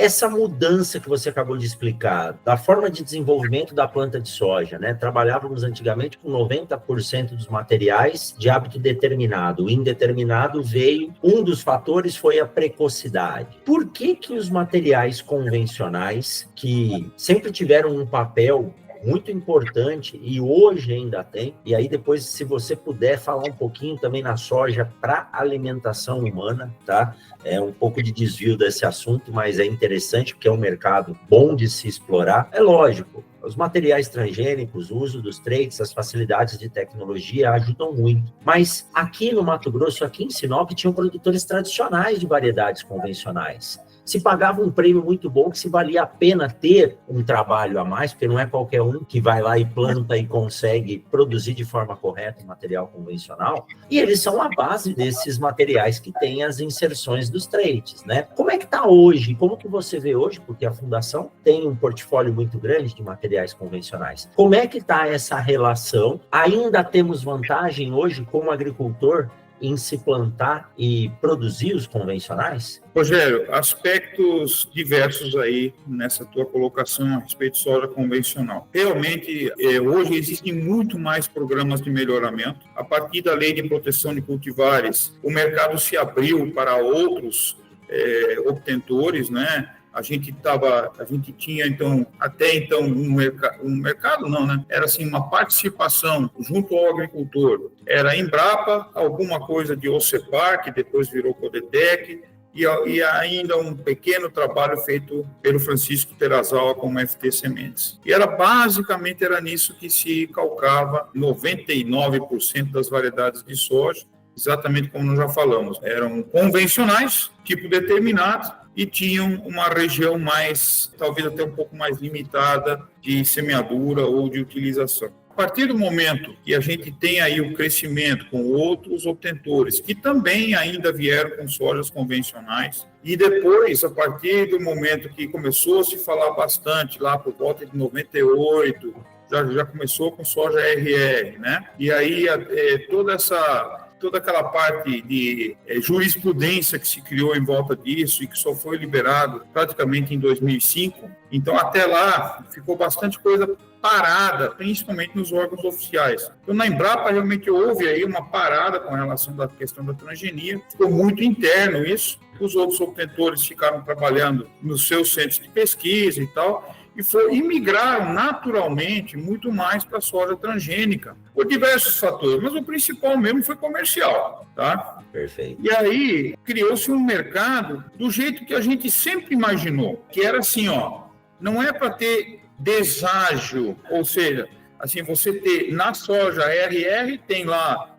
essa mudança que você acabou de explicar, da forma de desenvolvimento da planta de soja, né? Trabalhávamos antigamente com 90% dos materiais de hábito determinado. O indeterminado veio, um dos fatores foi a precocidade. Por que os materiais convencionais, que sempre tiveram um papel muito importante e hoje ainda tem, e aí depois, se você puder falar um pouquinho também na soja para alimentação humana, tá? É um pouco de desvio desse assunto, mas é interessante porque é um mercado bom de se explorar. É lógico, os materiais transgênicos, o uso dos traits, as facilidades de tecnologia ajudam muito. Mas aqui no Mato Grosso, aqui em Sinop, tinham produtores tradicionais de variedades convencionais. Se pagava um prêmio muito bom, que se valia a pena ter um trabalho a mais, porque não é qualquer um que vai lá e planta e consegue produzir de forma correta um material convencional, e eles são a base desses materiais que têm as inserções dos traits, né? Como é que está hoje? Como que você vê hoje? Porque a Fundação tem um portfólio muito grande de materiais convencionais. Como é que está essa relação? Ainda temos vantagem hoje como agricultor em se plantar e produzir os convencionais? Rogério, aspectos diversos aí nessa tua colocação a respeito de soja convencional. Realmente, hoje existem muito mais programas de melhoramento. A partir da Lei de Proteção de Cultivares, o mercado se abriu para outros obtentores, né? A gente tinha, então, até então, um mercado não, né? Era, assim, uma participação junto ao agricultor. Era a Embrapa, alguma coisa de OCEPAR, que depois virou Codetec, e ainda um pequeno trabalho feito pelo Francisco Terazawa como FT Sementes. E basicamente era nisso que se calcava 99% das variedades de soja, exatamente como nós já falamos. Eram convencionais, tipo determinado, e tinham uma região mais, talvez até um pouco mais limitada de semeadura ou de utilização. A partir do momento que a gente tem aí o crescimento com outros obtentores, que também ainda vieram com sojas convencionais, e depois, a partir do momento que começou a se falar bastante, lá por volta de 98, já começou com soja RR, né? E aí toda aquela parte de jurisprudência que se criou em volta disso e que só foi liberado praticamente em 2005. Então, até lá, ficou bastante coisa parada, principalmente nos órgãos oficiais. Então, na Embrapa, realmente houve aí uma parada com relação à questão da transgenia. Ficou muito interno isso. Os outros obtentores ficaram trabalhando nos seus centros de pesquisa e tal, e migraram naturalmente muito mais para a soja transgênica, por diversos fatores, mas o principal mesmo foi comercial, tá? Perfeito. E aí criou-se um mercado do jeito que a gente sempre imaginou, que era assim, não é para ter deságio, ou seja, assim, você ter na soja RR tem lá,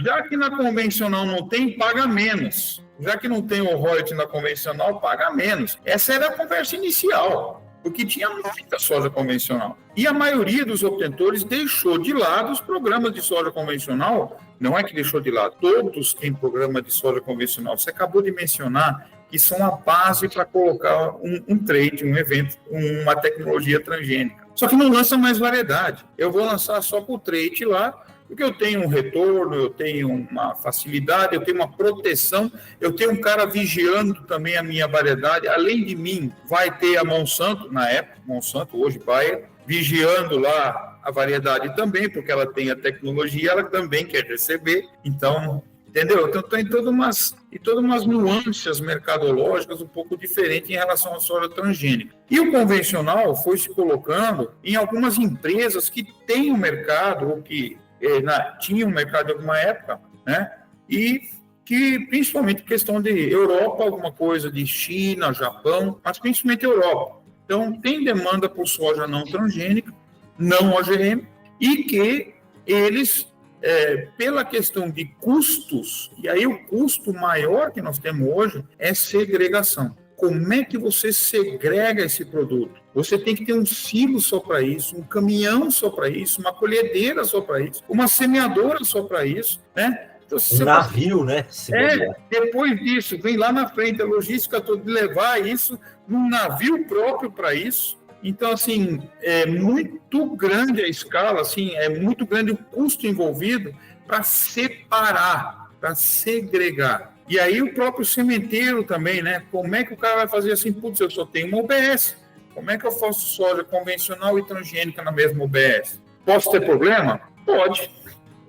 já que na convencional não tem, paga menos. Já que não tem o royalties na convencional, paga menos. Essa era a conversa inicial, porque tinha muita soja convencional. E a maioria dos obtentores deixou de lado os programas de soja convencional. Não é que deixou de lado, todos têm programa de soja convencional. Você acabou de mencionar que são a base para colocar um trait, um evento, uma tecnologia transgênica. Só que não lança mais variedade. Eu vou lançar só com o trait lá, porque eu tenho um retorno, eu tenho uma facilidade, eu tenho uma proteção, eu tenho um cara vigiando também a minha variedade. Além de mim, vai ter a Monsanto, na época, Monsanto, hoje Bayer, vigiando lá a variedade também, porque ela tem a tecnologia, ela também quer receber. Então, entendeu? Então, tem todas umas nuances mercadológicas um pouco diferentes em relação à soja transgênica. E o convencional foi se colocando em algumas empresas que têm um mercado, ou que tinha um mercado em alguma época, né? E que, principalmente questão de Europa, alguma coisa de China, Japão, mas principalmente Europa. Então, tem demanda por soja não transgênica, não OGM, e que eles, pela questão de custos, e aí o custo maior que nós temos hoje é segregação. Como é que você segrega esse produto? Você tem que ter um silo só para isso, um caminhão só para isso, uma colhedeira só para isso, uma semeadora só para isso, né? Então, um navio, né? Depois disso, vem lá na frente a logística toda de levar isso num navio próprio para isso. Então, assim, é muito grande a escala, assim, é muito grande o custo envolvido para separar, para segregar. E aí o próprio sementeiro também, né? Como é que o cara vai fazer assim? Putz, eu só tenho uma UBS. Como é que eu faço soja convencional e transgênica na mesma UBS? Posso ter problema? Pode.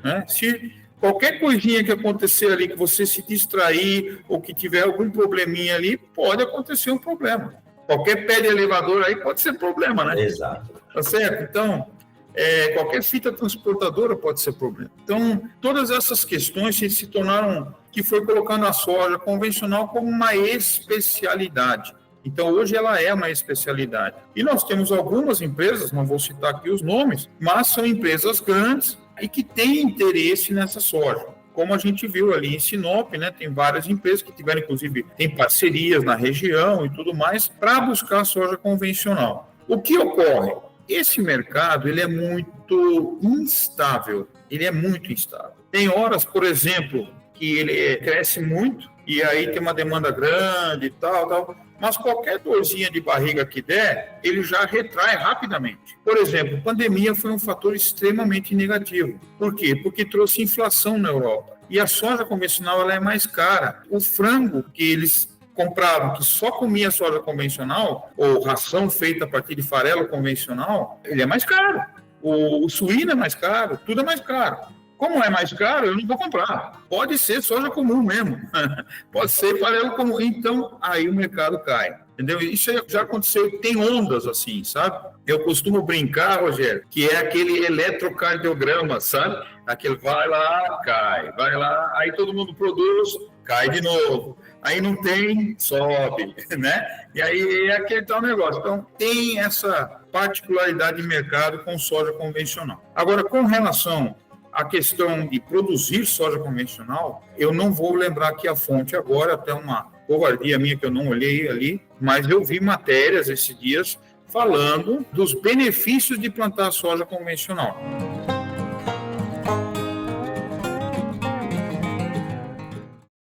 Né? Se qualquer coisinha que acontecer ali, que você se distrair ou que tiver algum probleminha ali, pode acontecer um problema. Qualquer pé de elevador aí pode ser problema, né? Exato. Tá certo? Então, qualquer fita transportadora pode ser problema. Então, todas essas questões se tornaram, que foi colocando a soja convencional como uma especialidade. Então, hoje ela é uma especialidade. E nós temos algumas empresas, não vou citar aqui os nomes, mas são empresas grandes e que têm interesse nessa soja. Como a gente viu ali em Sinop, né, tem várias empresas que tiveram, inclusive, tem parcerias na região e tudo mais, para buscar soja convencional. O que ocorre? Esse mercado, ele é muito instável. Ele é muito instável. Tem horas, por exemplo, que ele cresce muito e aí tem uma demanda grande e tal. Mas qualquer dorzinha de barriga que der, ele já retrai rapidamente. Por exemplo, a pandemia foi um fator extremamente negativo. Por quê? Porque trouxe inflação na Europa. E a soja convencional ela é mais cara. O frango que eles compravam, que só comia soja convencional, ou ração feita a partir de farelo convencional, ele é mais caro. O suíno é mais caro, tudo é mais caro. Como é mais caro, eu não vou comprar. Pode ser soja comum mesmo. Pode ser farelo comum. Então, aí o mercado cai. Entendeu? Isso já aconteceu. Tem ondas assim, sabe? Eu costumo brincar, Rogério, que é aquele eletrocardiograma, sabe? Aquele vai lá, cai. Vai lá, aí todo mundo produz, cai de novo. Aí não tem, sobe, né? E aí é aquele tal negócio. Então, tem essa particularidade de mercado com soja convencional. Agora, com relação a questão de produzir soja convencional, eu não vou lembrar aqui a fonte agora, até uma covardia minha que eu não olhei ali, mas eu vi matérias esses dias falando dos benefícios de plantar soja convencional.